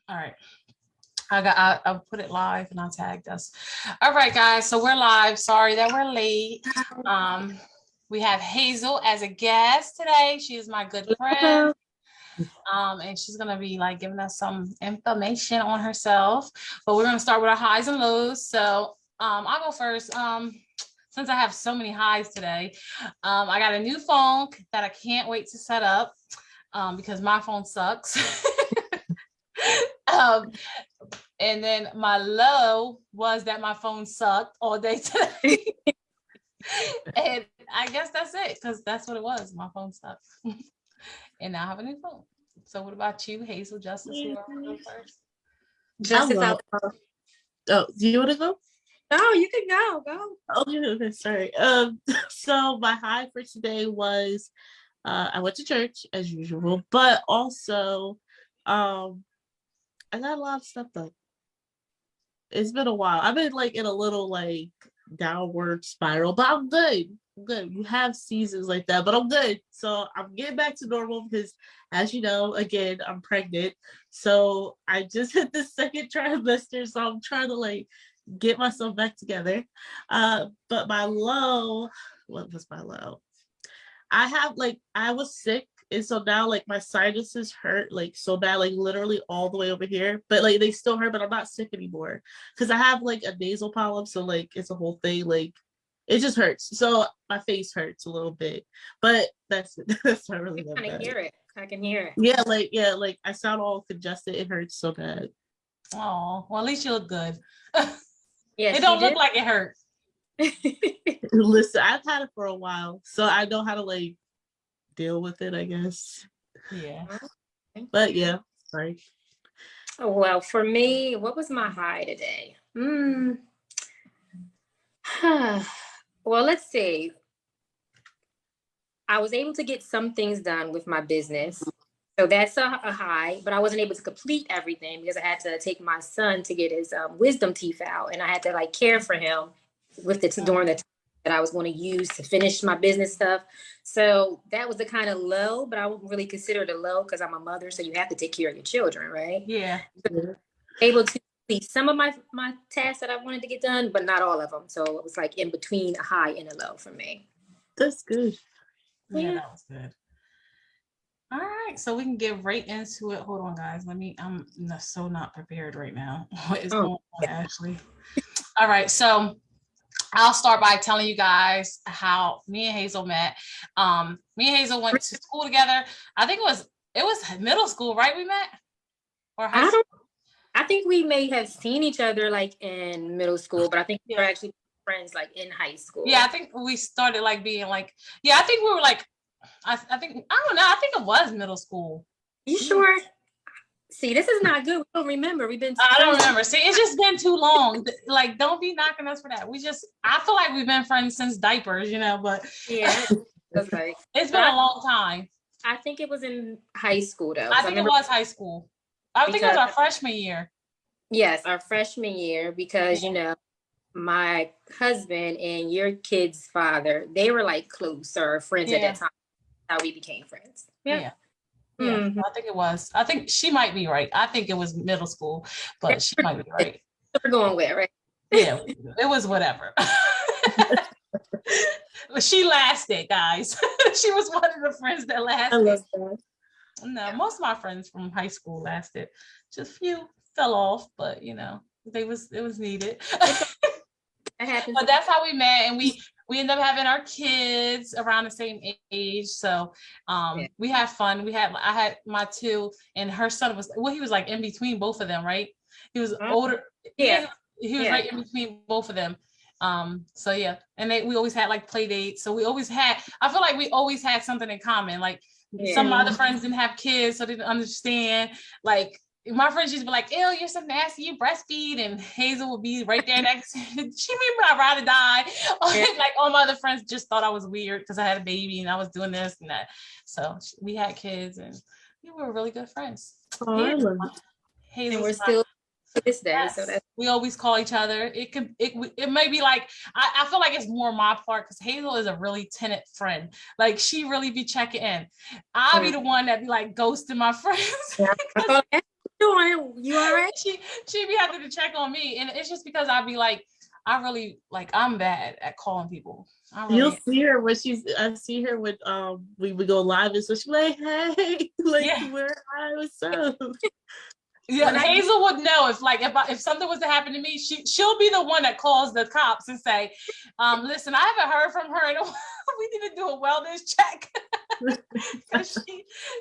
All right. I'll put it live and I tagged us. All right, guys. So we're live. Sorry that we're late. We have Hazel as a guest today. She is my good friend. And she's gonna be like giving us some information on herself. But we're gonna start with our highs and lows. So I'll go first. Since I have so many highs today, I got a new phone that I can't wait to set up because my phone sucks. And then my low was that my phone sucked all day today. And I guess that's it, because that's what it was. My phone sucked. And now I have a new phone. So what about you, Hazel, Justice? You want to go first? Justice, oh, do you want to go? No, you can go. Oh, okay, sorry. So my high for today was I went to church as usual, but also I got a lot of stuff done. It's been a while. I've been like in a little like downward spiral, but I'm good. Good. You have seasons like that, but I'm good. So I'm getting back to normal because, as you know, again, I'm pregnant. So I just hit the second trimester, so I'm trying to like get myself back together. But my low, what was my low? I was sick, and so now like my sinuses hurt like so bad, like literally all the way over here, but like they still hurt, but I'm not sick anymore because I have like a nasal polyp, so like it's a whole thing, like it just hurts. So my face hurts a little bit, but that's that's not really that bad. I can hear it. Yeah, like I sound all congested. It hurts so bad. Oh, well, at least you look good. Yes, it don't look like it hurts. Listen, I've had it for a while, so I know how to like deal with it, I guess. Yeah. But yeah, sorry. Oh, well, for me, what was my high today? Well, let's see. I was able to get some things done with my business. So that's a high, but I wasn't able to complete everything because I had to take my son to get his wisdom teeth out, and I had to like care for him with the during the time that I was going to use to finish my business stuff. So that was the kind of low, but I wouldn't really consider it a low because I'm a mother, so you have to take care of your children, right? Yeah. So able to complete some of my tasks that I wanted to get done, but not all of them. So it was like in between a high and a low for me. That's good. Yeah, that was good. All right, so we can get right into it. Hold on, guys. I'm so not prepared right now. What is going on, Ashley? All right, so I'll start by telling you guys how me and Hazel met. Me and Hazel went to school together. I think it was middle school, right? We met? Or high school? I think we may have seen each other like in middle school, but I think we were actually friends like in high school. Yeah, I think we started like being like, I think we were like, I think, I don't know, I think it was middle school. You sure? See, this is not good. We don't remember. I don't remember. See, it's just been too long. Like, don't be knocking us for that. I feel like we've been friends since diapers, but yeah, okay. It's been a long time. I think it was in high school though. I think it was high school. I think it was our freshman year. Yes, our freshman year, because my husband and your kid's father, they were like close or friends at that time. That's how we became friends. Yeah. Mm-hmm. I think it was. I think she might be right. I think it was middle school, but she might be right. We're going with, right? Yeah, it was whatever. She lasted, guys. She was one of the friends that lasted. I love that. No, most of my friends from high school lasted. Just few fell off, but it was needed. But that's how we met, and we ended up having our kids around the same age. So we had fun. I had my two, and her son he was like in between both of them, right? He was older. Yeah. He was right in between both of them. So yeah, and we always had like play dates. So I feel like we always had something in common. Like some of my other friends didn't have kids, so they didn't understand. Like my friends used to be like, ew, you're so nasty, you breastfeed, and Hazel would be right there next to me. She made me ride or die. Like all my other friends just thought I was weird because I had a baby and I was doing this and that. So we had kids and we were really good friends. Oh, I love it. Hazel, and we're still to this day. Yes. So we always call each other. It may be like, I feel like it's more my part because Hazel is a really tenant friend. Like she really be checking in. I'll be the one that be like ghosting my friends. doing? You all right? She be having to check on me, and it's just because I'd be like, I really like I'm bad at calling people. You'll see her when I see her when we go live, and so she's like, hey, like where I was so. Yeah, Hazel would know if something was to happen to me, she'll be the one that calls the cops and say, listen, I haven't heard from her. We need to do a wellness check. Because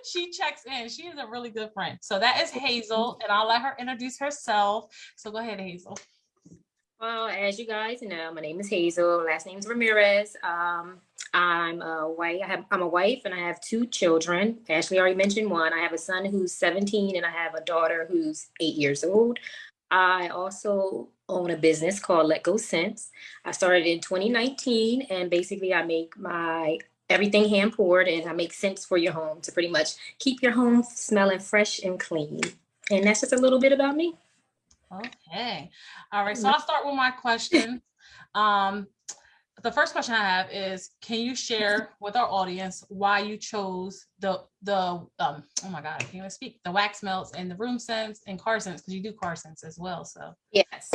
she checks in. She is a really good friend. So that is Hazel, and I'll let her introduce herself. So go ahead, Hazel. Well, as you guys know, my name is Hazel. Last name is Ramirez. I'm a wife. I'm a wife, and I have 2 children. Ashley already mentioned one. I have a son who's 17, and I have a daughter who's 8 years old. I also own a business called Let Go Scents. I started in 2019, and basically I make my everything hand poured, and I make scents for your home to pretty much keep your home smelling fresh and clean. And that's just a little bit about me. Okay. All right. So I'll start with my question. The first question I have is, can you share with our audience why you chose the oh my God, I can't even speak, the wax melts and the room scents and car scents, because you do car scents as well. So yes.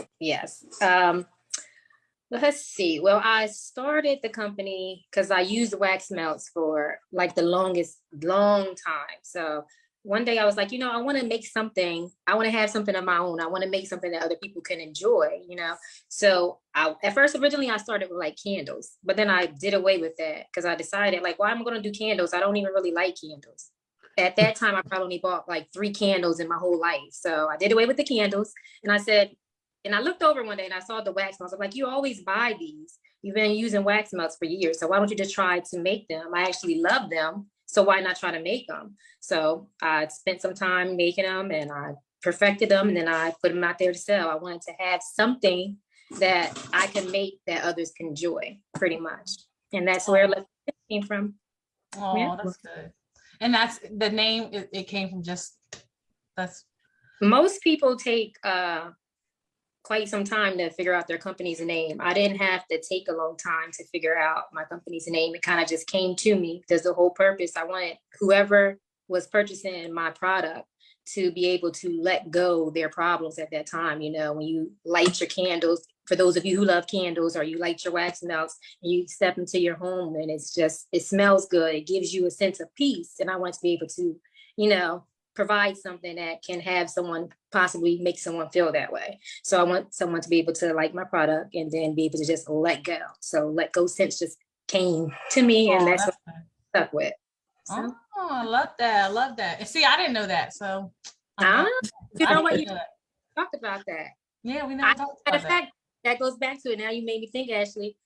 Let's see. Well, I started the company because I used wax melts for like the long time. So one day I was like, I want to make something. I want to have something of my own. I want to make something that other people can enjoy, So originally I started with like candles, but then I did away with that because I decided like, why am I going to do candles? I don't even really like candles. At that time, I probably only bought like 3 candles in my whole life. So I did away with the candles, and I said, and I looked over one day and I saw the wax melts. I'm like, you always buy these. You've been using wax melts for years. So why don't you just try to make them? I actually love them. So why not try to make them? So I spent some time making them, and I perfected them, and then I put them out there to sell. I wanted to have something that I can make that others can enjoy, pretty much. And that's where it came from. Oh, that's good. And that's the name, it came from that's. Most people take quite some time to figure out their company's name. I didn't have to take a long time to figure out my company's name. It kind of just came to me because the whole purpose, I wanted whoever was purchasing my product to be able to let go their problems at that time. When you light your candles, for those of you who love candles, or you light your wax melts and you step into your home and it smells good. It gives you a sense of peace. And I want to be able to, provide something that can have someone possibly make someone feel that way. So I want someone to be able to like my product and then be able to just let go. So Let Go Scents just came to me, and that's what I stuck with. So. Oh, I love that. I love that. And see, I didn't know that. So you know what, you talked about that. Yeah, we never talked about that. That goes back to it. Now you made me think, Ashley.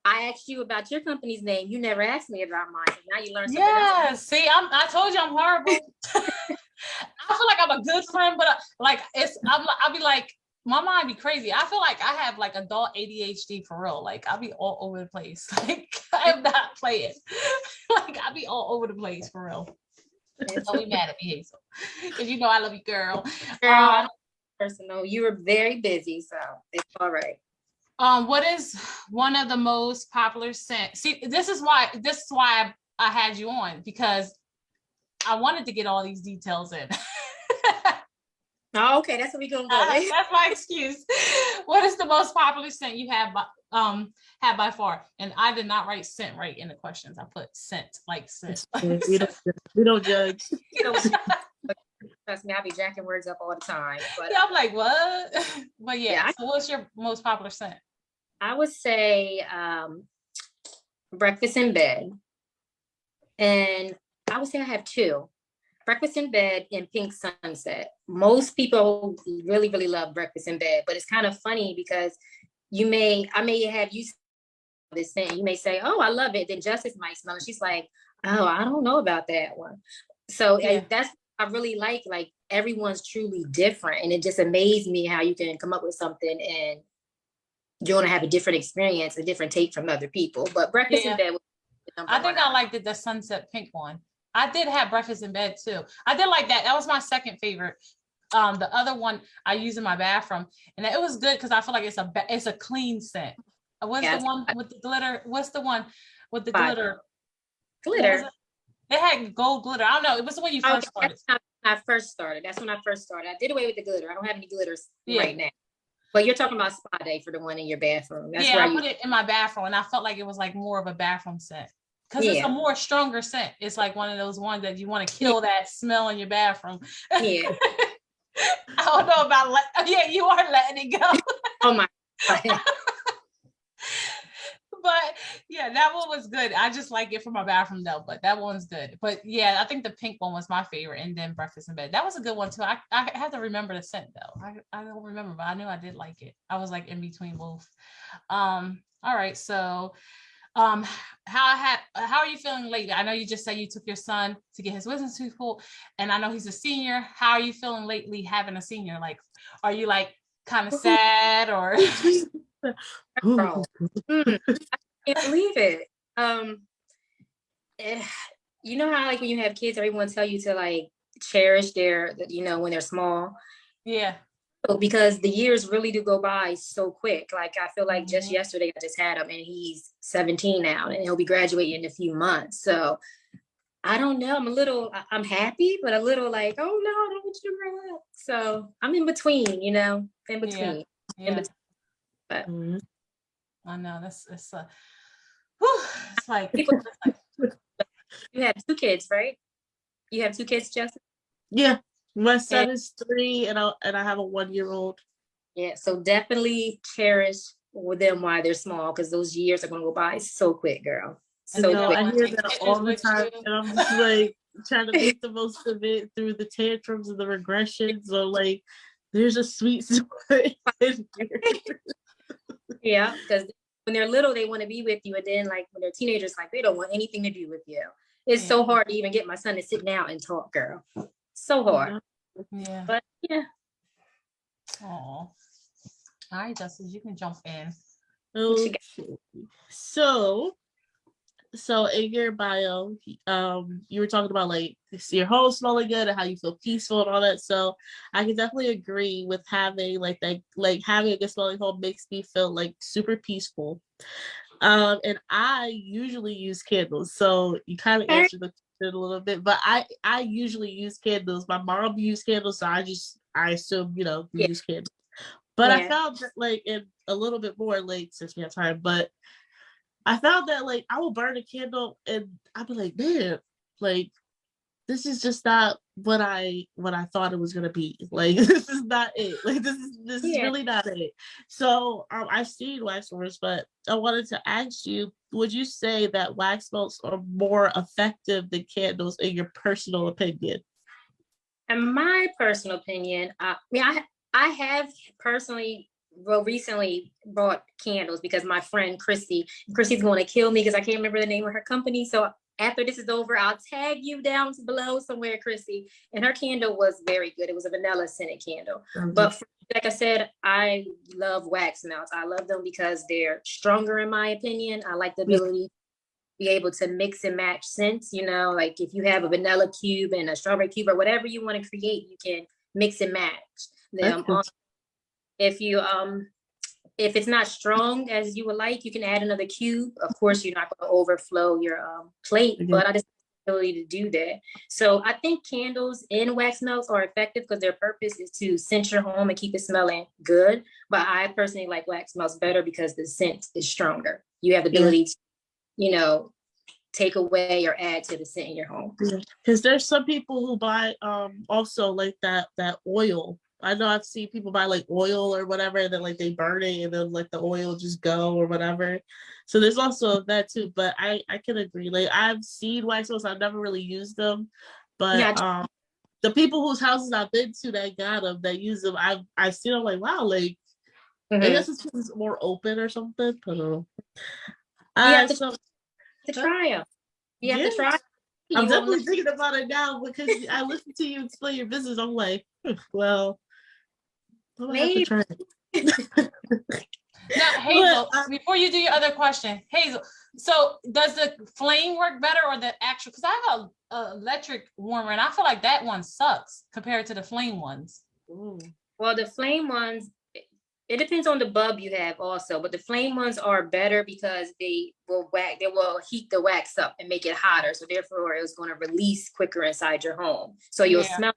I asked you about your company's name. You never asked me about mine. So now you learned something else. See, I told you I'm horrible. I feel like I'm a good friend, but I'll be like, my mind be crazy. I feel like I have like adult ADHD for real. Like I'll be all over the place. Like I'm not playing. Like I'll be all over the place for real. Don't be mad at me, Hazel, because I love you, girl. Personal. You were very busy, so it's all right. What is one of the most popular scents? See, this is why I had you on, because I wanted to get all these details in. Oh, okay, that's what we're gonna go with. That's my excuse. What is the most popular scent you have by far? And I did not write scent right in the questions. I put scent, like scent. We don't judge. Trust me, I be jacking words up all the time. But yeah, I'm like, what? But yeah. So what's your most popular scent? I would say breakfast in bed. And I would say I have 2. Breakfast in bed and pink sunset. Most people really, really love breakfast in bed, but it's kind of funny because I may have you this thing. You may say, oh, I love it. Then Justice might smell it. She's like, oh, I don't know about that one. So that's, I really like everyone's truly different. And it just amazed me how you can come up with something and you're going to have a different experience, a different take from other people. But breakfast in bed was I think I liked the sunset pink one. I did have breakfast in bed too. I did like that. That was my second favorite. The other one I use in my bathroom, and it was good because I feel like it's a clean scent. What's the one with the glitter? What's the one with the glitter? Glitter. It had gold glitter. I don't know. It was the one you first started. I first started. That's when I first started. I did away with the glitter. I don't have any glitters right now. But you're talking about spa day for the one in your bathroom. That's where I put it in my bathroom, and I felt like it was like more of a bathroom scent because it's a more stronger scent. It's like one of those ones that you want to kill that smell in your bathroom. Yeah. I don't know about you are letting it go. Oh my God. But yeah, that one was good. I just like it for my bathroom though, but that one's good. But yeah, I think the pink one was my favorite, and then breakfast in bed. That was a good one too. I have to remember the scent though. I don't remember, but I knew I did like it. I was like in between both. All right, so how are you feeling lately? I know you just said you took your son to get his wisdom tooth pulled, and I know he's a senior. How are you feeling lately having a senior? Like, are you like kind of sad or I can't believe it. You know how like when you have kids, everyone tell you to like cherish their, when they're small. Yeah. So, because the years really do go by so quick. Like I feel like just yesterday I just had him, and he's 17 now, and he'll be graduating in a few months. So I don't know. I'm happy, but a little like, oh no, I don't want you to grow up. So I'm in between, in between. Yeah. In between. But I know it's like you have 2 kids, right? You have 2 kids, Justin? Yeah. My son is 3 and I have a 1-year-old. Yeah, so definitely cherish with them while they're small, because those years are gonna go by so quick, girl. So quick. I hear that all the time, and I'm just like trying to make the most of it through the tantrums and the regressions, or like there's a sweet spot in there. Yeah, because when they're little, they want to be with you, and then like when they're teenagers, like they don't want anything to do with you. It's so hard to even get my son to sit down and talk, girl. So hard. Yeah. But yeah. Oh. All right, Justin, you can jump in. Okay. So in your bio, you were talking about like your home smelling good and how you feel peaceful and all that. So I can definitely agree with having like having a good smelling home makes me feel like super peaceful. And I usually use candles. So you kind of answered the question a little bit, but I usually use candles. My mom used candles, so I assume we use candles. But I found that like in a little bit more late since we have time, but I found that like I will burn a candle and I'll be like, man, like this is just not what I thought it was gonna be. Like this is not it. Like this is really not it. So I've seen wax warmers, but I wanted to ask you, would you say that wax melts are more effective than candles in your personal opinion? In my personal opinion, I have personally recently bought candles because my friend Chrissy's going to kill me because I can't remember the name of her company. So after this is over, I'll tag you down below somewhere, Chrissy. And her candle was very good. It was a vanilla scented candle. But like I said, I love wax melts. I love them because they're stronger in my opinion. I like the ability to be able to mix and match scents, like if you have a vanilla cube and a strawberry cube or whatever you want to create, you can mix and match them. If it's not strong as you would like, you can add another cube. Of course, you're not going to overflow your plate, but I just have the ability to do that. So I think candles and wax melts are effective because their purpose is to scent your home and keep it smelling good. But I personally like wax melts better because the scent is stronger. You have the ability to, take away or add to the scent in your home. Because there's some people who buy also like that oil. I know I've seen people buy like oil or whatever, and then like they burn it and then like the oil just go or whatever. So there's also that too. But I can agree. Like I've seen wax melts, I've never really used them, but the people whose houses I've been to that got them, that use them, I've seen them like, wow, like I guess it's more open or something. I don't know. You have to try them. You have to try them. I'm definitely thinking about it now because I listened to you explain your business. I'm like, well, maybe. Have to try it. Now, Hazel, before you do your other question, Hazel, so does the flame work better or the actual? Because I have a electric warmer and I feel like that one sucks compared to the flame ones. Ooh. Well, the flame ones, it depends on the bulb you have also, but the flame ones are better because they will heat the wax up and make it hotter. So therefore it's going to release quicker inside your home. So you'll smell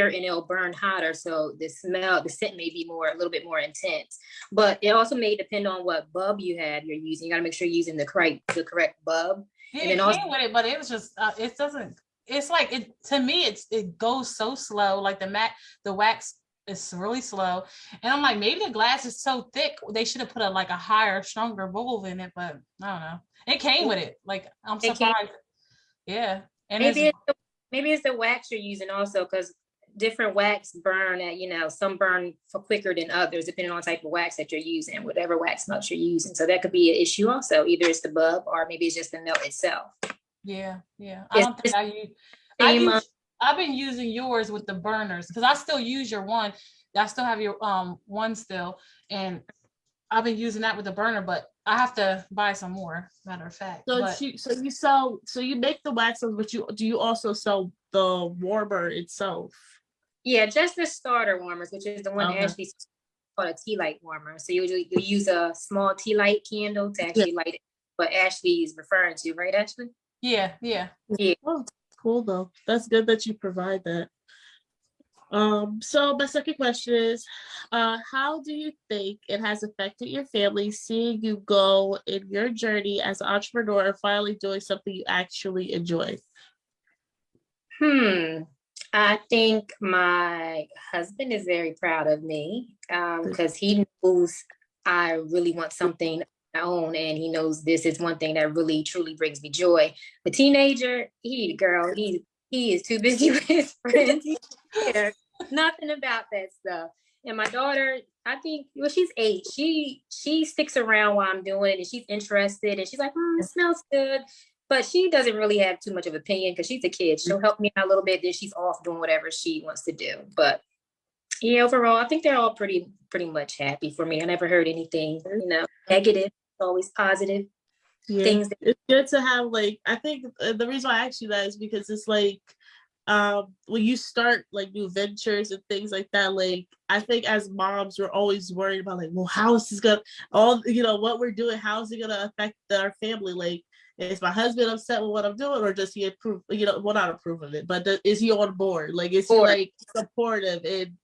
and it'll burn hotter. So the scent may be a little bit more intense. But it also may depend on what bulb you're using. You got to make sure you're using the correct bulb. Yeah, and then it also, came with it, but it was just it doesn't. It's like it to me. It goes so slow. Like the wax is really slow, and I'm like, maybe the glass is so thick. They should have put a higher, stronger bulb in it, but I don't know. It came with it. Like I'm surprised. Yeah, and maybe it's the wax you're using also, because different wax burn at, some burn for quicker than others, depending on the type of wax that you're using, whatever wax melts you're using. So that could be an issue also. Either it's the bulb or maybe it's just the melt itself. Yeah. I don't think I use. I've been using yours with the burners because I still use your one. I still have your one still, and I've been using that with the burner, but I have to buy some more. Matter of fact. So you make the waxes, but do you also sell the warmer itself? Yeah, just the starter warmers, which is the one Ashley's called a tea light warmer. So you use a small tea light candle to actually light it. What Ashley is referring to, right, Ashley? Yeah. Oh, cool though. That's good that you provide that. So my second question is, how do you think it has affected your family seeing you go in your journey as an entrepreneur and finally doing something you actually enjoy? I think my husband is very proud of me because he knows I really want something of my own, and he knows this is one thing that really truly brings me joy. The teenager, he is too busy with his friends. He cares nothing about that stuff. And my daughter, I think, she's 8. She sticks around while I'm doing it, and she's interested, and she's like, it smells good. But she doesn't really have too much of an opinion because she's a kid. She'll help me out a little bit, then she's off doing whatever she wants to do. But yeah, overall, I think they're all pretty much happy for me. I never heard anything, negative. It's always positive. Yeah, things it's good to have, I think the reason why I asked you that is because it's when you start new ventures and things like that, I think as moms, we're always worried about well, how is this gonna what we're doing, how is it gonna affect our family? Is my husband upset with what I'm doing, or does he approve? Well, not approve of it, but is he on board? Is he supportive and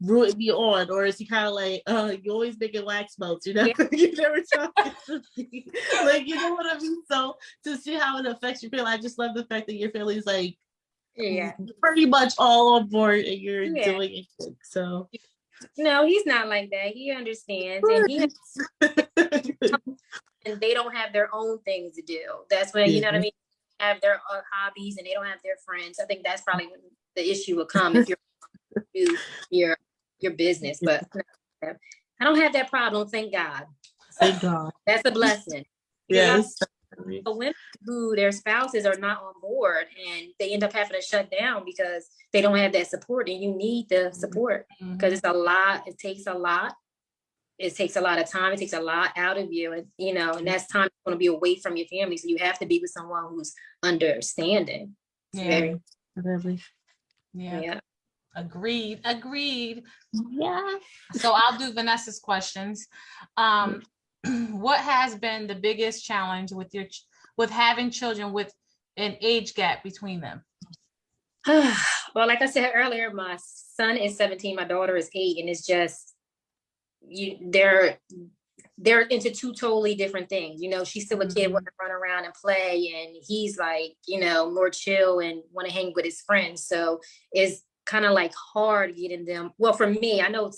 rooting me on, or is he kind of you always making wax melts, Yeah. You never talking to me, you know what I mean? So to see how it affects your family, I just love the fact that your family's pretty much all on board and you're doing it. So no, he's not like that. He understands, and they don't have their own things to do. That's when you know what I mean. Have their hobbies, and they don't have their friends. I think that's probably when the issue will come if you're your business. But I don't have that problem. Thank God. Thank God. That's a blessing. Yes. The women who their spouses are not on board, and they end up having to shut down because they don't have that support, and you need the support because it's a lot. It takes a lot. It takes a lot of time. It takes a lot out of you, and and that's time going to be away from your family. So you have to be with someone who's understanding. Yeah. Really. Yeah. Agreed. Yeah. So I'll do Vanessa's questions. What has been the biggest challenge with having children with an age gap between them? Well, like I said earlier, my son is 17, my daughter is 8, and it's just they're into two totally different things. She's still a kid, wanting to run around and play, and he's more chill and want to hang with his friends. So it's kind of hard getting them. Well, for me, I know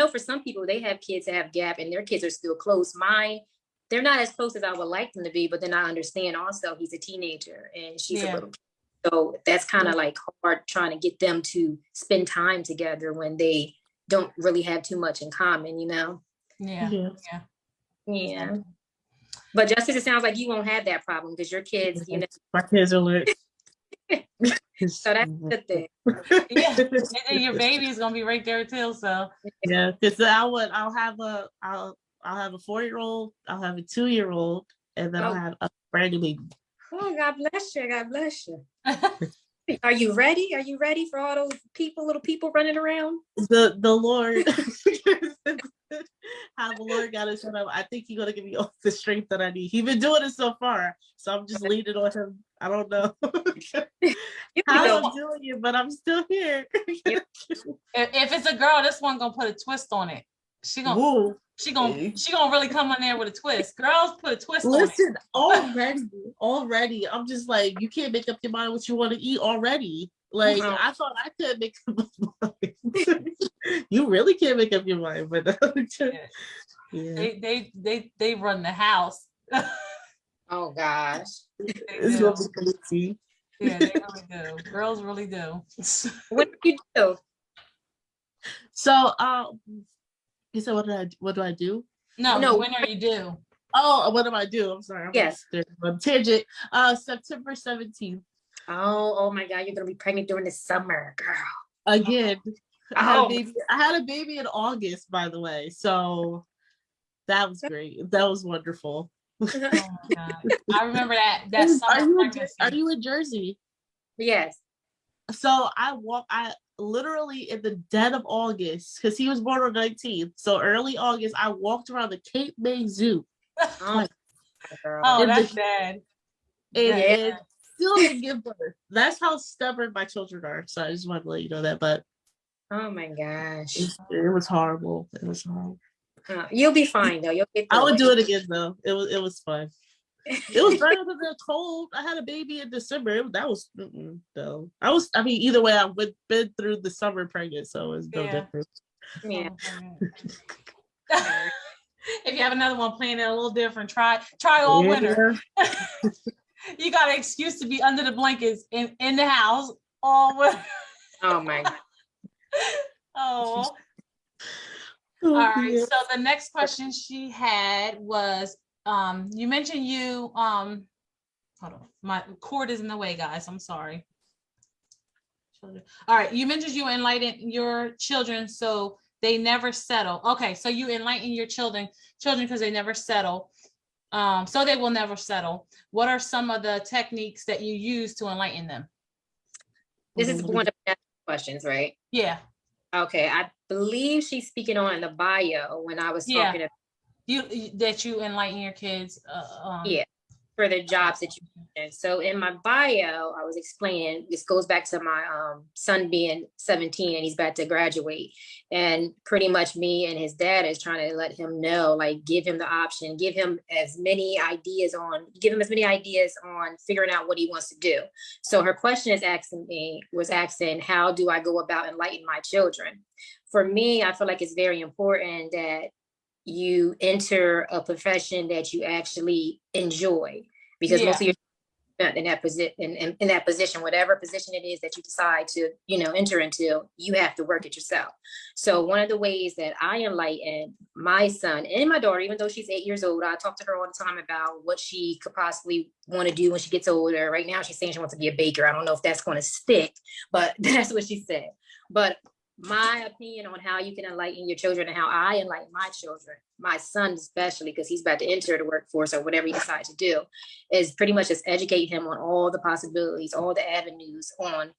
for some people they have kids that have gap and their kids are still close. Mine, they're not as close as I would like them to be, but then I understand also he's a teenager and she's a little kid. So that's kind of hard trying to get them to spend time together when they don't really have too much in common, Yeah. But Justice, it sounds like you won't have that problem because your kids, my kids are lit. So that's a good thing. Yeah, and your baby is gonna be right there too. So yeah, because I'll have a 4-year-old, I'll have a 2-year-old, and then I'll have a brand new baby. Oh, God bless you! God bless you. Are you ready? For all those little people running around? The Lord. how the Lord got us set up. I think He's gonna give me all the strength that I need. He's been doing it so far, so I'm just leaning on Him. I don't know how I'm doing it, but I'm still here. If it's a girl, this one gonna put a twist on it. She gonna really come on there with a twist. Girls put a twist on it. Listen, already, I'm just like, you can't make up your mind what you want to eat already. Like, I thought I could make up my mind. You really can't make up your mind, but they run the house. Oh gosh. It's what we can see. Yeah, they really do. Girls really do. What do you do? So, you said, what do I do? No, when are you due? Oh, what do I do? I'm sorry. I'm tangent. September 17th. Oh my God, you're gonna be pregnant during the summer, girl. Again. I had a baby in August, by the way. So that was great. That was wonderful. Oh my God. I remember that summer. Are you in Jersey? Yes. So I literally in the dead of August, because he was born on 19th. So early August, I walked around the Cape May Zoo. That's bad. And still didn't give birth. That's how stubborn my children are. So I just wanted to let you know that. But oh my gosh, it was horrible. It was horrible. You'll be fine though. You'll get. I would do it again though. It was fun. It was better than the cold. I had a baby in December. That was no. Either way, I've been through the summer pregnant, so it's no different. Yeah. If you have another one playing it a little different, try all winter. You got an excuse to be under the blankets in the house all winter. Oh my God. Oh. All right. So the next question she had was, you mentioned hold on, my cord is in the way, guys. I'm sorry. All right. You mentioned you enlighten your children so they never settle. Okay. So you enlighten your children because they never settle. So they will never settle. What are some of the techniques that you use to enlighten them? This is one of the questions, right? Yeah. Okay. I believe she's speaking on the bio when I was talking about you enlighten your kids. For the jobs that you mentioned. So in my bio, I was explaining, this goes back to my son being 17 and he's about to graduate. And pretty much me and his dad is trying to let him know, like, give him the option, give him as many ideas on figuring out what he wants to do. So her question was asking, how do I go about enlightening my children? For me, I feel like it's very important that you enter a profession that you actually enjoy, because most of your in that position, whatever position it is that you decide to, enter into, you have to work it yourself. So one of the ways that I enlighten my son and my daughter, even though she's 8 years old, I talk to her all the time about what she could possibly want to do when she gets older. Right now, she's saying she wants to be a baker. I don't know if that's going to stick, but that's what she said. But my opinion on how you can enlighten your children and how I enlighten my children, my son especially, because he's about to enter the workforce or whatever he decides to do, is pretty much just educate him on all the possibilities, all the avenues on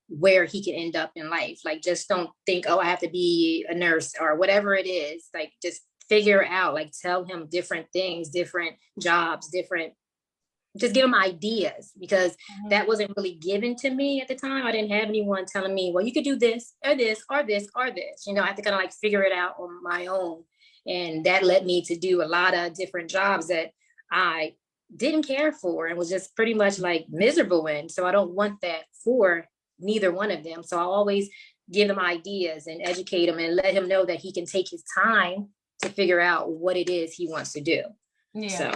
where he can end up in life. Like, just don't think, I have to be a nurse or whatever it is. Like, just figure out, like, tell him different things, different jobs, just give them ideas, because that wasn't really given to me at the time. I didn't have anyone telling me, well, you could do this or this or this or this. I had to kind of like figure it out on my own. And that led me to do a lot of different jobs that I didn't care for and was just pretty much like miserable in. So I don't want that for neither one of them. So I always give them ideas and educate him and let him know that he can take his time to figure out what it is he wants to do. Yeah. So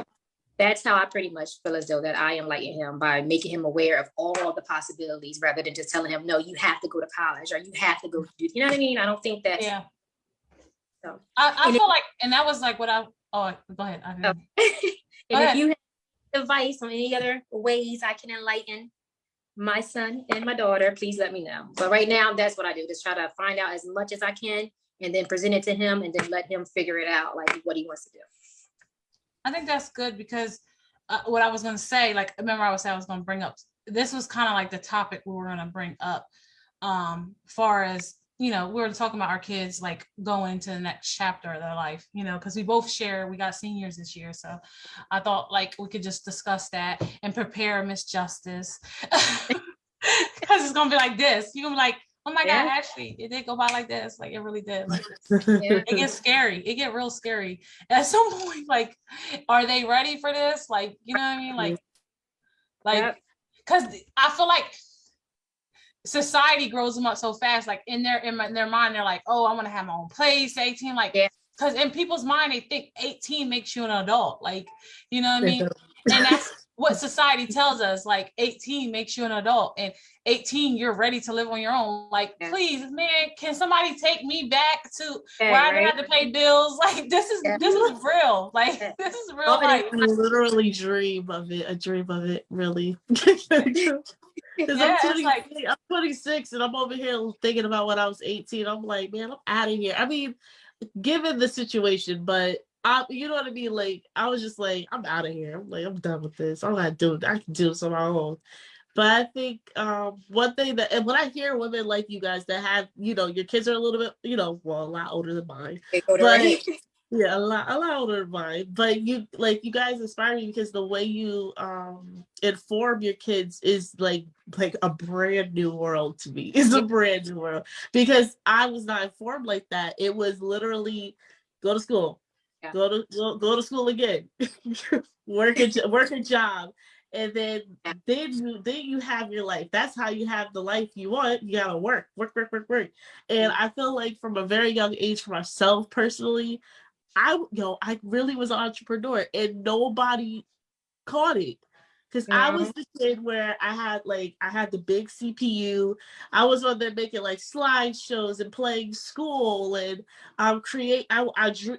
that's how I pretty much feel as though that I enlighten him, by making him aware of all the possibilities rather than just telling him, no, you have to go to college or you have to go do, you know what I mean? I don't think that's. Yeah. So I feel like, and that was like what go ahead. If you have advice on any other ways I can enlighten my son and my daughter, please let me know. But right now, that's what I do. Just try to find out as much as I can and then present it to him and then let him figure it out, like what he wants to do. I think that's good, because what I was going to say, like, remember I was going to bring up, this was kind of like the topic we were going to bring up, far as you know, we were talking about our kids like going to the next chapter of their life, you know, because we both we got seniors this year. So I thought like we could just discuss that and prepare Miss Justice. Because it's gonna be like this. You're gonna be like, oh my God, actually, it did go by like this. Like it really did. Like it gets scary. It get real scary. At some point, like, are they ready for this? Like, you know what I mean? Like, because I feel like society grows them up so fast. Like in their mind, they're like, oh, I want to have my own place. 18, like, because in people's mind, they think 18 makes you an adult. Like, you know what I mean? And that's what society tells us. Like 18 makes you an adult, and 18 you're ready to live on your own. Like, please, man, can somebody take me back to where I don't have to pay bills? Like this is real. Like this is real life. I literally dream of it, really. Because I'm 26 and I'm over here thinking about when I was 18. I'm like, man, I'm out of here. I mean, given the situation, but you know what I mean? Like, I was just like, I'm out of here. I'm like, I'm done with this. I'm not doing it. I can do this on my own. But I think one thing that, and when I hear women like you guys that have, you know, your kids are a little bit, you know, well, a lot older than mine. But yeah, a lot older than mine. But you guys inspire me because the way you inform your kids is like a brand new world to me. It's a brand new world because I was not informed like that. It was literally go to school, go to school again, work a job, and then you have your life. That's how you have the life you want. You gotta work. And I feel like from a very young age, for myself personally, I really was an entrepreneur and nobody caught it. Because I was the kid where I had the big CPU. I was on there making like slideshows and playing school and I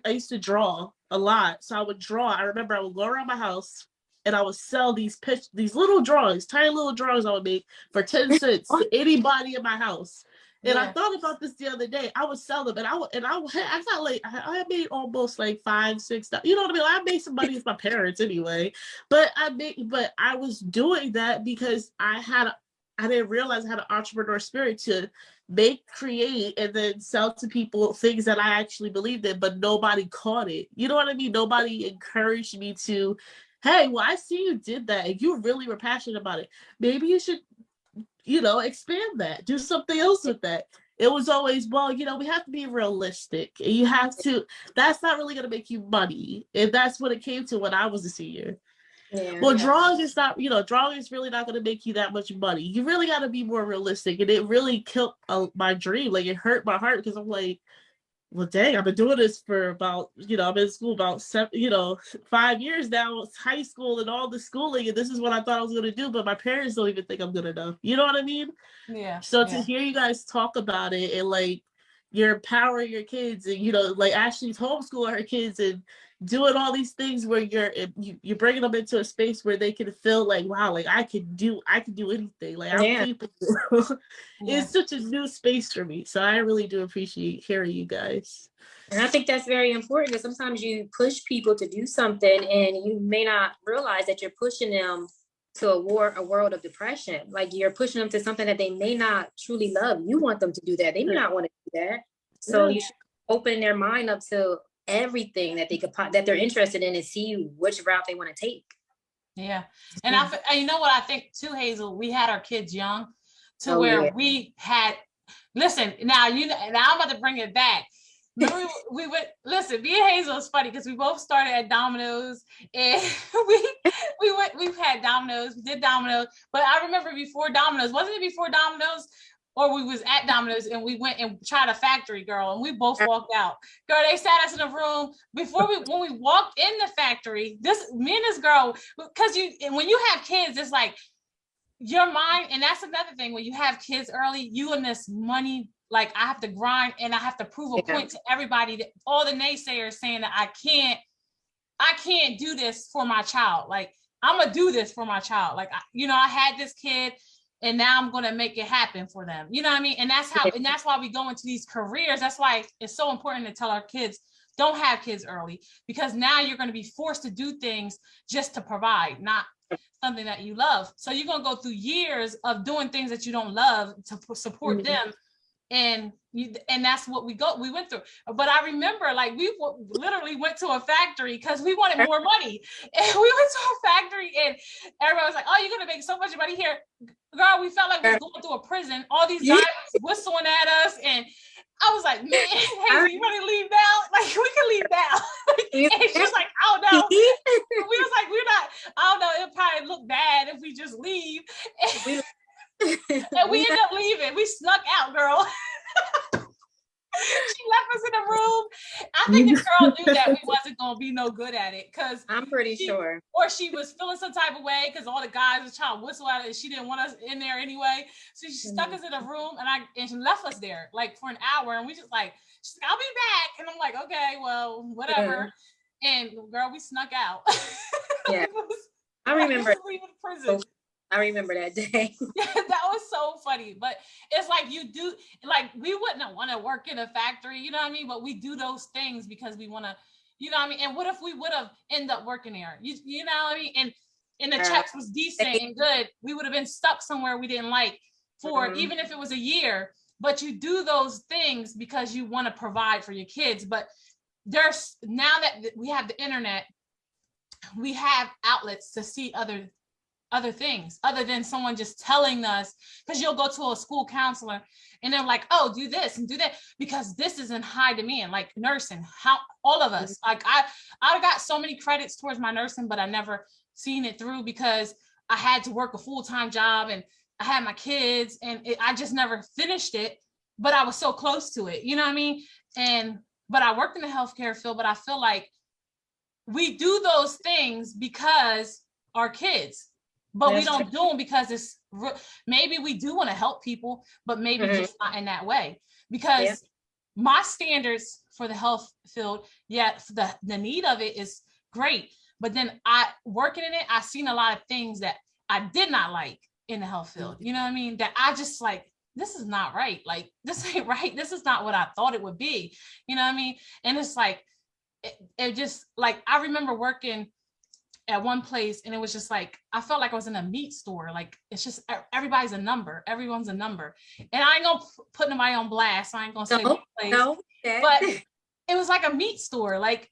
used to draw a lot. So I would draw. I remember I would go around my house and I would sell these little drawings, tiny little drawings I would make for 10 cents to anybody in my house. And I thought about this the other day. I would sell them, and I got like I made almost like $5-6. You know what I mean? Like, I made some money with my parents anyway, but I was doing that because I didn't realize I had an entrepreneur spirit to make, create, and then sell to people things that I actually believed in, but nobody caught it. You know what I mean? Nobody encouraged me to, hey, well, I see you did that, and you really were passionate about it. Maybe you should, you know, expand that, do something else with that. It was always, well, you know, we have to be realistic. You have to, that's not really going to make you money. And that's what it came to when I was a senior. Drawing is not, you know, drawing is really not going to make you that much money. You really got to be more realistic. And it really killed my dream. Like, it hurt my heart because I'm like, well, dang, I've been doing this for about, you know, I've been in school about 5 years now, high school and all the schooling, and this is what I thought I was going to do, but my parents don't even think I'm good enough. You know what I mean? Yeah. So to hear you guys talk about it and like you're empowering your kids and, you know, like Ashley's homeschooling her kids and doing all these things where you're bringing them into a space where they can feel like, wow, like I can do anything. Like I'm capable. It's such a new space for me. So I really do appreciate hearing you guys. And I think that's very important because sometimes you push people to do something and you may not realize that you're pushing them to a world of depression. Like you're pushing them to something that they may not truly love. You want them to do that. They may not want to do that. So you should open their mind up to everything that that they're interested in and see which route they want to take. Yeah. And you know what I think too, Hazel, we had our kids young to where we had, listen, now I'm about to bring it back. We went, listen, me and Hazel is funny because we both started at Domino's and we've had Domino's, we did Domino's, but I remember before Domino's, wasn't it before Domino's? Or we was at Domino's and we went and tried a factory, girl, and we both walked out. Girl, they sat us in a room when we walked in the factory. Me and this girl, because when you have kids, it's like your mind, and that's another thing. When you have kids early, you in this money, like I have to grind and I have to prove a point to everybody, that all the naysayers saying that I can't do this for my child. Like I'm gonna do this for my child. Like I had this kid. And now I'm going to make it happen for them. You know what I mean? And that's why we go into these careers. That's why it's so important to tell our kids, don't have kids early, because now you're going to be forced to do things just to provide, not something that you love. So you're going to go through years of doing things that you don't love to support them. and that's what we went through. But I remember, like, we literally went to a factory because we wanted more money, and we went to a factory, and everybody was like, "Oh, you're gonna make so much money here, girl." We felt like we was going through a prison. All these guys whistling at us, and I was like, "Man, Hazel, you want to leave now? Like, we can leave now." And she was like, "I don't know." We was like, "We're not. I don't know. It'll probably look bad if we just leave." And we ended up leaving. We snuck out, girl. She left us in the room. I think the girl knew that we wasn't gonna be no good at it, because I'm pretty sure. Or she was feeling some type of way because all the guys were trying to whistle at it, and she didn't want us in there anyway. So she stuck us in a room, and she left us there like for an hour, and we just like, she's like, "I'll be back," and I'm like, "Okay, well, whatever." And girl, we snuck out. Yeah, I remember leaving prison. I remember that day. Yeah, that was so funny. But it's like, you do, like, we wouldn't want to work in a factory, you know what I mean? But we do those things because we want to, you know what I mean? And what if we would have ended up working there? You know what I mean? And the checks was decent and good. We would have been stuck somewhere we didn't like for even if it was a year. But you do those things because you want to provide for your kids. But there's, now that we have the internet, we have outlets to see other things other than someone just telling us, because you'll go to a school counselor and they're like, "Oh, do this and do that," because this is in high demand, like nursing. How all of us, like I got so many credits towards my nursing, but I never seen it through because I had to work a full-time job and I had my kids, and I just never finished it, but I was so close to it, you know what I mean? But I worked in the healthcare field, but I feel like we do those things because our kids, but we don't do them because it's, maybe we do want to help people, but maybe just not in that way. Because my standards for the health field, the need of it is great. But then working in it, I've seen a lot of things that I did not like in the health field. You know what I mean? That I just like, this is not right. Like, this ain't right. This is not what I thought it would be. You know what I mean? And it's like, it just, like, I remember working at one place, and it was just like, I felt like I was in a meat store. Like, it's just, everybody's a number, everyone's a number, and I ain't gonna put nobody on blast, so I ain't gonna say what place, but it was like a meat store. Like,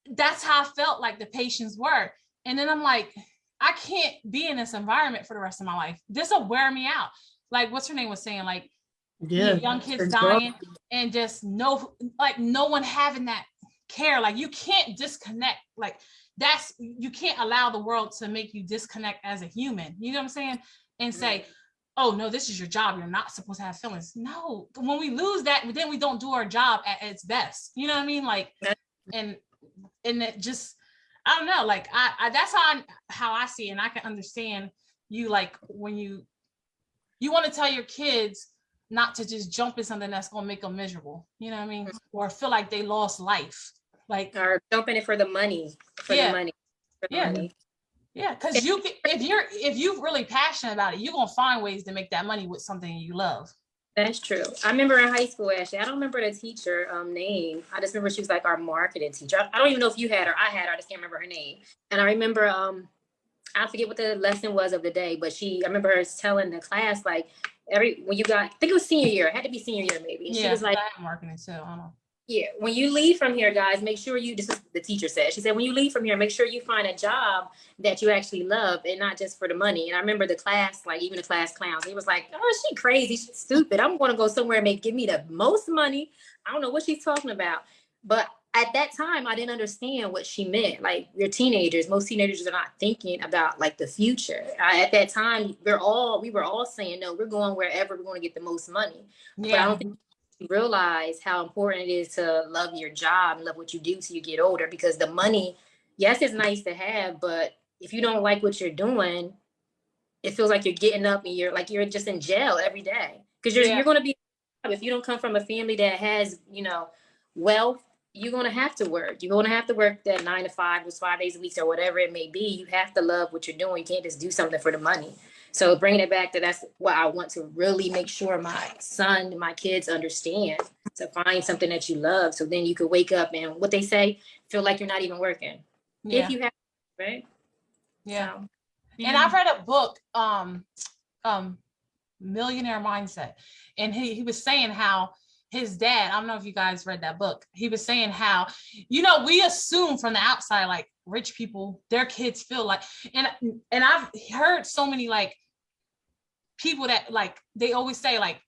that's how I felt like the patients were. And then I'm like, I can't be in this environment for the rest of my life. This will wear me out. Like, what's her name was saying, like, young kids dying, and just no one having that care. Like, you can't disconnect. Like, you can't allow the world to make you disconnect as a human, you know what I'm saying? And say, "Oh no, this is your job, you're not supposed to have feelings." No, when we lose that, then we don't do our job at its best, you know what I mean? Like, and it just, I don't know, like, I that's how I see it. And I can understand you, like, when you want to tell your kids not to just jump in something that's going to make them miserable, you know what I mean? Or feel like they lost life. Like, or jump in it for the money, money. Yeah, because if you're really passionate about it, you're gonna find ways to make that money with something you love. That's true. I remember in high school, actually, I don't remember the teacher name. I just remember she was like our marketing teacher. I don't even know if you had her. I had her. I just can't remember her name. And I remember, I forget what the lesson was of the day, but I remember her telling the class, like, when you got, I think it was senior year. It had to be senior year, maybe. She was like, I'm marketing too. I don't know. Yeah, when you leave from here, guys, make sure this is the teacher said. She said, when you leave from here, make sure you find a job that you actually love and not just for the money. And I remember the class, like, even the class clowns, he was like, "Oh, she crazy, she's stupid. I'm going to go somewhere and give me the most money. I don't know what she's talking about." But at that time, I didn't understand what she meant. Like, we're teenagers. Most teenagers are not thinking about, like, the future. At that time, we were all saying, no, we're going wherever we're going to get the most money. Yeah. But I don't think realize how important it is to love your job and love what you do till you get older, because the money, yes, it's nice to have, but if you don't like what you're doing, it feels like you're getting up and you're just in jail every day, because you're going to be, if you don't come from a family that has, wealth, you're going to have to work. You're going to have to work that 9 to 5, just 5 days a week or whatever it may be. You have to love what you're doing. You can't just do something for the money. So bringing it back that's what I want to really make sure my son, my kids understand, to find something that you love. So then you could wake up and, what they say, feel like you're not even working. Yeah. If you have, right? Yeah. So, and I've read a book, Millionaire Mindset. And he was saying how his dad, I don't know if you guys read that book. He was saying how, you know, we assume from the outside, like rich people, their kids feel like, and I've heard so many like people that like, they always say like,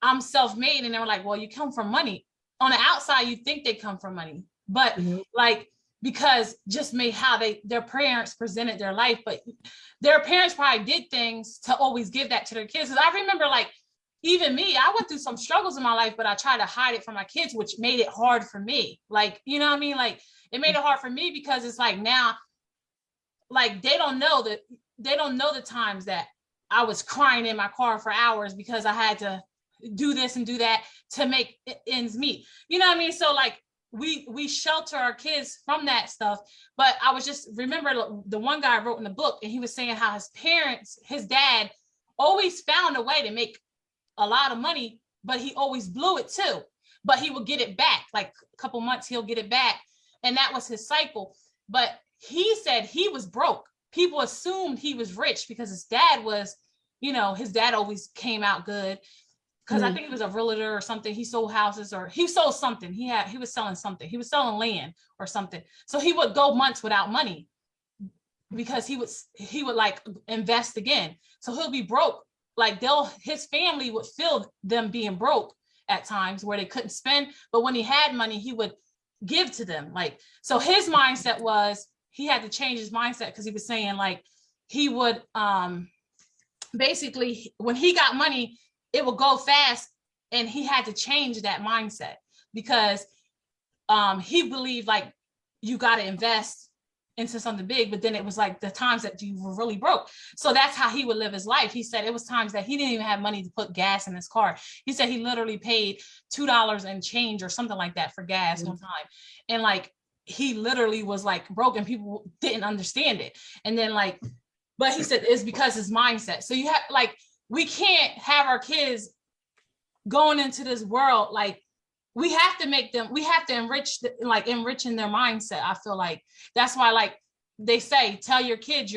I'm self-made. And they're like, well, you come from money. On the outside, you think they come from money, but like, because just made how their parents presented their life, but their parents probably did things to always give that to their kids. Because I remember like, even me, I went through some struggles in my life, but I tried to hide it from my kids, which made it hard for me. Like, you know what I mean? Like it made it hard for me because it's like now, like they don't know the times that I was crying in my car for hours because I had to do this and do that to make ends meet. You know what I mean? So like we shelter our kids from that stuff. But I was just remember the one guy wrote in the book, and he was saying how his dad always found a way to make a lot of money, but he always blew it too. But he would get it back, like a couple months he'll get it back. And that was his cycle. But he said he was broke. People assumed he was rich because his dad was, you know, his dad always came out good. Because I think he was a realtor or something. He sold houses or he sold something. He was selling something. He was selling land or something. So he would go months without money because he would like invest again. So he'll be broke. Like his family would feel them being broke at times where they couldn't spend. But when he had money, he would give to them. Like, so his mindset was, he had to change his mindset because he was saying like, he would basically, when he got money, it would go fast, and he had to change that mindset because he believed like you got to invest into something big, but then it was like the times that you were really broke. So that's how he would live his life. He said it was times that he didn't even have money to put gas in his car. He said he literally paid $2 and change or something like that for gas one time. And like, he literally was like broke and people didn't understand it. And then like, but he said it's because his mindset. So you have like, we can't have our kids going into this world like we have to enrich in their mindset. I feel like that's why like they say tell your kids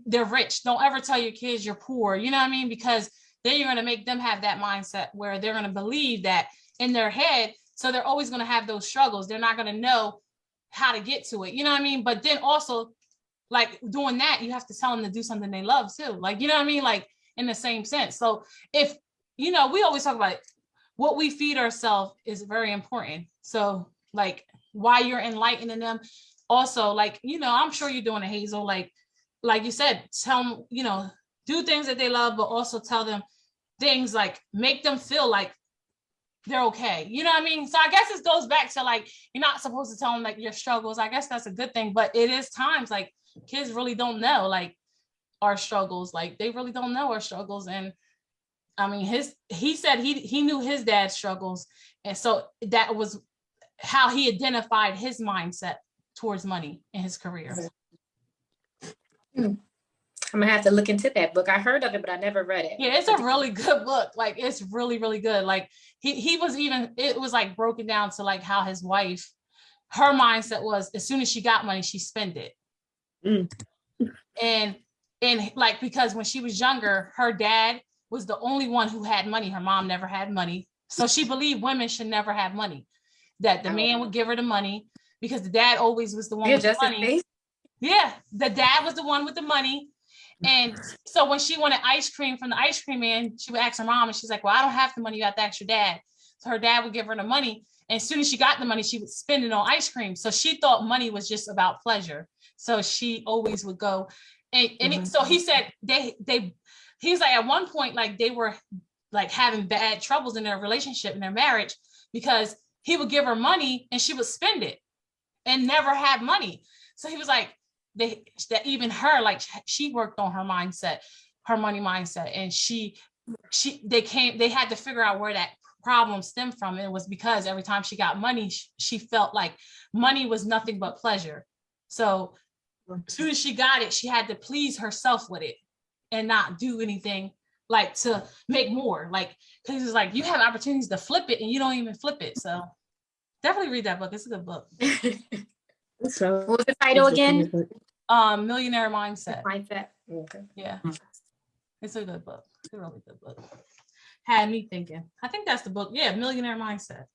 they're rich. Don't ever tell your kids you're poor. You know what I mean? Because then you're going to make them have that mindset where they're going to believe that in their head. So they're always going to have those struggles. They're not going to know how to get to it. You know what I mean? But then also like doing that, you have to tell them to do something they love too. Like, you know what I mean? Like, in the same sense. So if, you know, we always talk about it, what we feed ourselves is very important. So like while you're enlightening them, also like, you know, I'm sure you're doing a Hazel, like you said, tell them, you know, do things that they love, but also tell them things like make them feel like they're okay. You know what I mean? So I guess this goes back to like, you're not supposed to tell them like your struggles. I guess that's a good thing, but it is times like kids really don't know like our struggles. Like they really don't know our struggles. And I mean, he said he knew his dad's struggles. And so that was how he identified his mindset towards money in his career. I'm gonna have to look into that book. I heard of it, but I never read it. Yeah, it's a really good book. Like it's really, really good. Like he was even, it was like broken down to like how his wife, her mindset was as soon as she got money, she spent it. And like, because when she was younger, her dad was the only one who had money. Her mom never had money. So she believed women should never have money, that the man would give her the money because the dad always was the one with the money. Yeah, the dad was the one with the money. And so when she wanted ice cream from the ice cream man, she would ask her mom and she's like, well, I don't have the money. You have to ask your dad. So her dad would give her the money. And as soon as she got the money, she would spend it on ice cream. So she thought money was just about pleasure. So she always would go. So he said he's like, at one point, like they were like having bad troubles in their relationship, in their marriage, because he would give her money and she would spend it and never had money. So he was like, that even her, like she worked on her mindset, her money mindset. And they had to figure out where that problem stemmed from. And it was because every time she got money, she felt like money was nothing but pleasure. So as soon as she got it, she had to please herself with it and not do anything like to make more. Like, because it's like you have opportunities to flip it and you don't even flip it. So definitely read that book. It's a good book. So what was the title again? Millionaire Mindset. Mindset. Okay. Yeah. It's a good book. It's a really good book. Had me thinking. I think that's the book. Yeah, Millionaire Mindset.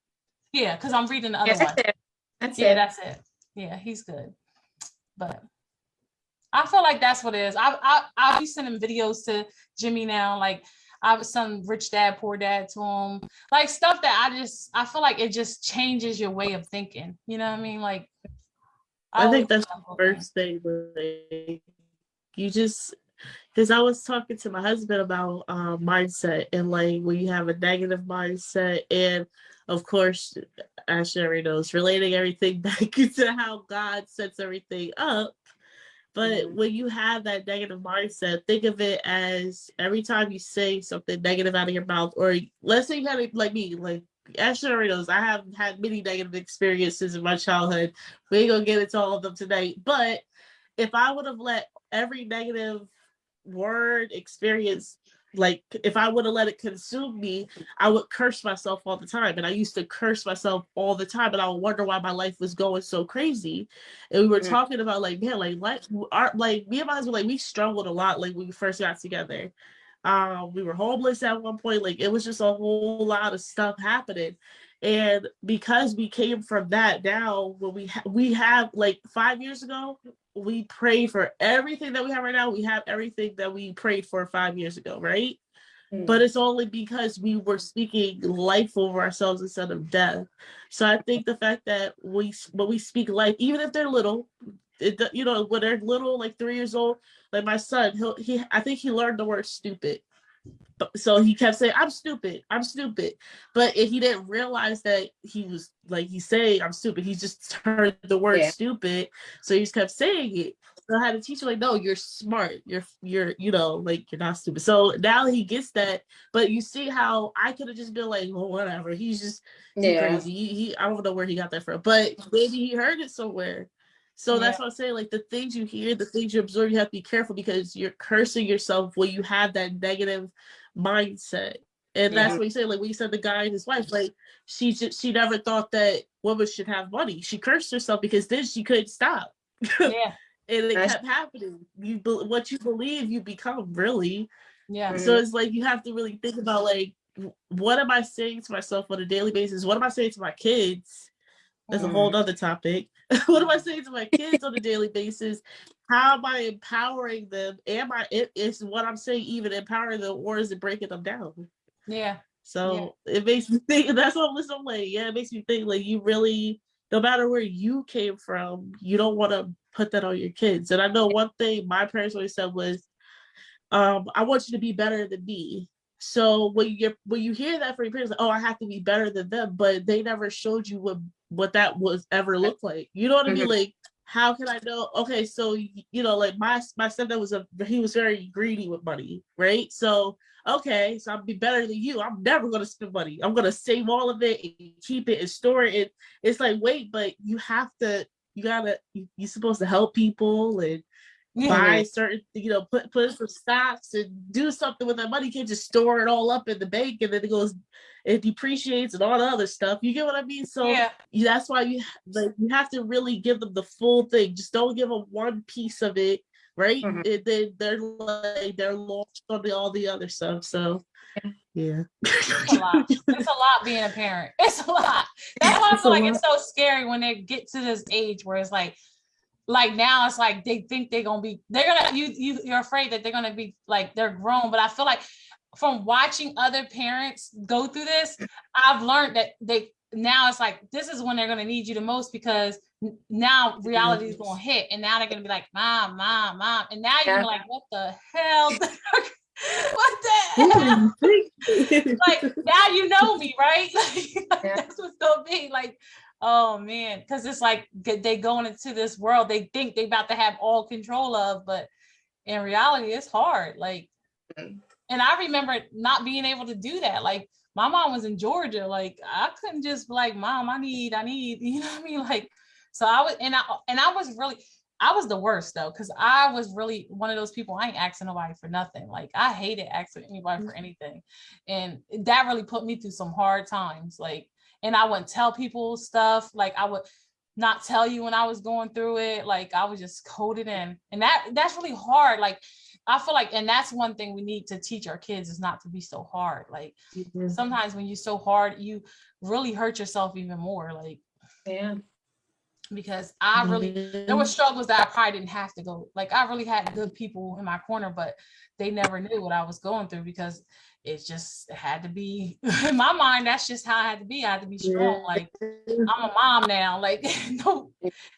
Yeah, because I'm reading the other one. That's it. Yeah, he's good. But I feel like that's what it is. I'll be sending videos to Jimmy now, like I was some Rich Dad Poor Dad to him, like stuff that I feel like it just changes your way of thinking. You know what I mean? Like I think that's the first thing. Like, you just, because I was talking to my husband about mindset, and like when you have a negative mindset, and of course, as Sherry knows, relating everything back into how God sets everything up. But when you have that negative mindset, think of it as every time you say something negative out of your mouth, or let's say you had it like me, like as Sherry knows, I have had many negative experiences in my childhood. We ain't gonna get into all of them tonight. But if I would have let every negative word experience, like if I would have let it consume me, I would curse myself all the time. And I used to curse myself all the time, and I would wonder why my life was going so crazy. And we were talking about like, man, like me and my husband, like we struggled a lot like when we first got together. We were homeless at one point. Like it was just a whole lot of stuff happening. And because we came from that, now when we have like 5 years ago, we prayed for everything that we have right now. We have everything that we prayed for 5 years ago, right? But it's only because we were speaking life over ourselves instead of death. So I think the fact that when we speak life, even if they're little, when they're little, like 3 years old, like my son, I think he learned the word stupid. So he kept saying, I'm stupid. But if he didn't realize that he was like, he's saying, I'm stupid, he just heard the word stupid. So he just kept saying it. So I had to teach him, like, no, you're smart. You're, like, you're not stupid. So now he gets that. But you see how I could have just been like, well, whatever. He's just crazy. He I don't know where he got that from. But maybe he heard it somewhere. So that's what I'm saying. Like the things you hear, the things you absorb, you have to be careful because you're cursing yourself when you have that negative mindset. And that's what you say. Like when you said the guy and his wife, like she never thought that women should have money. She cursed herself because then she couldn't stop. Yeah. And it kept happening. What you believe, you become, really. Yeah. So it's like you have to really think about like, what am I saying to myself on a daily basis? What am I saying to my kids? That's a whole other topic. What am I saying to my kids on a daily basis? How am I empowering them? Is what I'm saying even empowering them, or is it breaking them down? Yeah. So it makes me think. That's what I'm listening. I'm like, it makes me think like you really, no matter where you came from, you don't want to put that on your kids. And I know one thing my parents always said was, I want you to be better than me. So when you hear that from your parents, like, oh, I have to be better than them, but they never showed you what that was ever looked like. You know what I mean? Like, how can I know? Okay, so like my stepdad he was very greedy with money, right? So okay, so I'll be better than you. I'm never gonna spend money. I'm gonna save all of it and keep it and store it. It's like, wait, but you're supposed to help people and buy certain, put in some stocks and do something with that money. You can't just store it all up in the bank and then it depreciates and all the other stuff. You get what I mean? So that's why you have to really give them the full thing. Just don't give them one piece of it, right? They're lost on all the other stuff. So yeah, it's a lot. It's a lot being a parent. It's a lot. That's why I feel like it's so scary when they get to this age where it's like now it's like they think you're afraid that they're gonna be like they're grown. But I feel like from watching other parents go through this, I've learned that now it's like this is when they're gonna need you the most, because now reality is gonna hit, and now they're gonna be like, mom, and now you're like, what the hell? What the hell? Like now you know me, right? That's what's gonna be like. Oh man, because it's like they going into this world they think they about to have all control of, but in reality it's hard. Like, and I remember not being able to do that. Like my mom was in Georgia, like I couldn't just be like, mom, I need, you know what I mean? Like, so I was the worst though, because I was really one of those people, I ain't asking nobody for nothing. Like I hated asking anybody for anything, and that really put me through some hard times. Like, and I wouldn't tell people stuff. Like I would not tell you when I was going through it. Like I would just code it in. And that's really hard. Like I feel like, and that's one thing we need to teach our kids is not to be so hard. Like sometimes when you're so hard, you really hurt yourself even more. Like, yeah. Because there were struggles that I probably didn't have to go. Like I really had good people in my corner, but they never knew what I was going through because it had to be, in my mind, that's just how I had to be. I had to be strong. Like I'm a mom now. Like, no,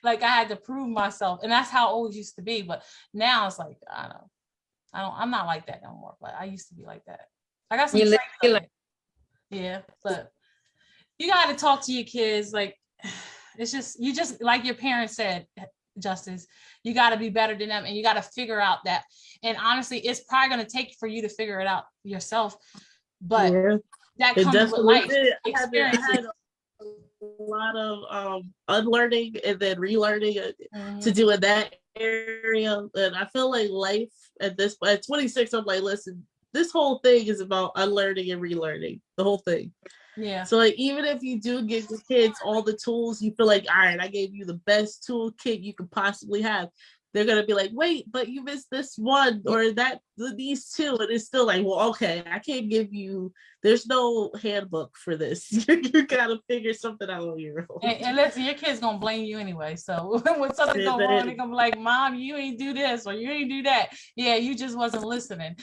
like I had to prove myself. And that's how it always used to be. But now it's like, I'm not like that no more. But I used to be like that. I got some traits of it. Yeah, but you got to talk to your kids. Like, it's just, you just, like your parents said, Justice, you got to be better than them and you got to figure out that. And honestly, it's probably going to take for you to figure it out yourself. But that comes with life. I had a lot of unlearning and then relearning to do in that area. And I feel like life at 26, I'm like, listen, this whole thing is about unlearning and relearning, the whole thing. Yeah. So like, even if you do give your kids all the tools, you feel like, all right, I gave you the best toolkit you could possibly have. They're gonna be like, wait, but you missed this one or these two, and it's still like, well, okay, I can't give you. There's no handbook for this. You gotta figure something out on your own. And listen, your kid's gonna blame you anyway. So when something go wrong, they're gonna be like, "Mom, you ain't do this or you ain't do that." Yeah, you just wasn't listening.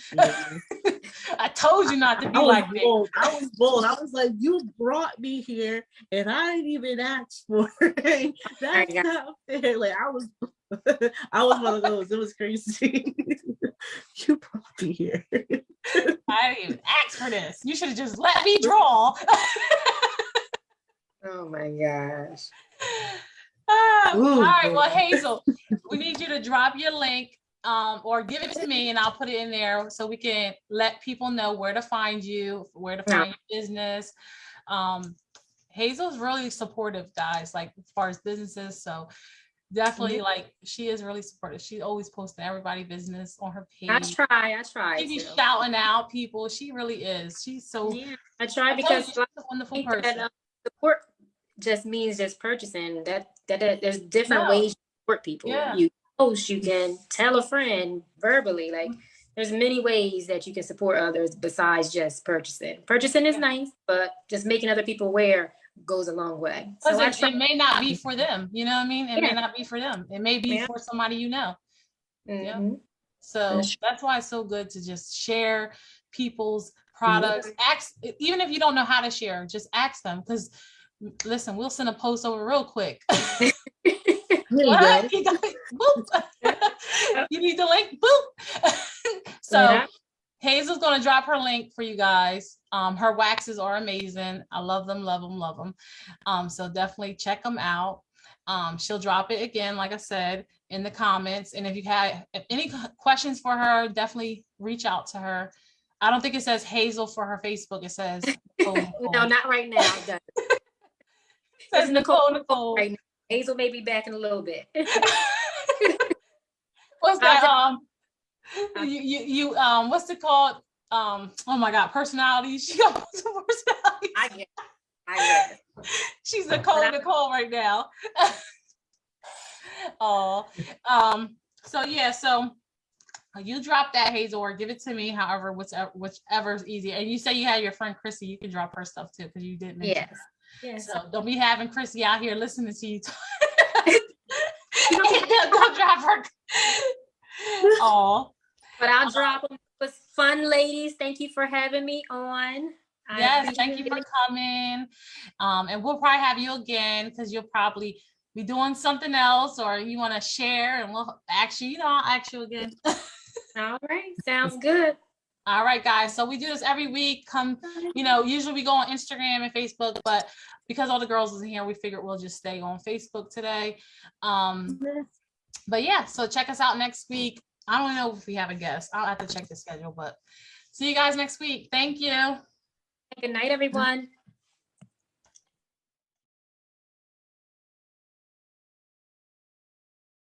I told you not to be like bold. I was bold. I was like, you brought me here, and I didn't even ask for it. That's not fair. Like I was one of those. It was crazy. You brought me here. I didn't even ask for this. You should have just let me draw. Oh my gosh. All right, well, Hazel, we need you to drop your link or give it to me and I'll put it in there so we can let people know where to find you, where to find your business. Hazel's really supportive, guys, like as far as businesses. So definitely, like, she is really supportive. She always posting everybody's business on her page. I try. She be shouting out people. She really is. She's so. Yeah, I try because she's a wonderful person. That, support just means just purchasing. That there's different ways to support people. Yeah. You post, you can tell a friend verbally. Like there's many ways that you can support others besides just purchasing. Purchasing is nice, but just making other people aware goes a long way. So it may not be for them. You know what I mean? It may not be for them. It may be for somebody you know. Yeah. So that's why it's so good to just share people's products. Ask, even if you don't know how to share, just ask them. Because listen, we'll send a post over real quick. What? You need the link? Boop. So Hazel's going to drop her link for you guys. Her waxes are amazing. I love them, love them, love them. So definitely check them out. She'll drop it again, like I said, in the comments. And if you have any questions for her, definitely reach out to her. I don't think it says Hazel for her Facebook. It says Nicole. No, not right now. It says Nicole. Right now. Hazel may be back in a little bit. What's that? You what's it called? Oh my God, personalities. She got some personalities. I get it. She's Nicole right now. Oh, so yeah, so you drop that, Hazel, or give it to me, however, whichever's easier. And you say you had your friend Chrissy, you can drop her stuff too, because you did mention her. Yes. So don't be having Chrissy out here listening to you. Don't drop her. Oh, but I'll drop them. It was fun, ladies. Thank you for having me on. Yes, thank you for coming. And we'll probably have you again because you'll probably be doing something else, or you want to share, and we'll actually, I'll ask you again. All right, sounds good. All right, guys. So we do this every week. Usually we go on Instagram and Facebook, but because all the girls isn't here, we figured we'll just stay on Facebook today. But yeah, so check us out next week. I don't know if we have a guest. I'll have to check the schedule, but see you guys next week. Thank you. Good night, everyone.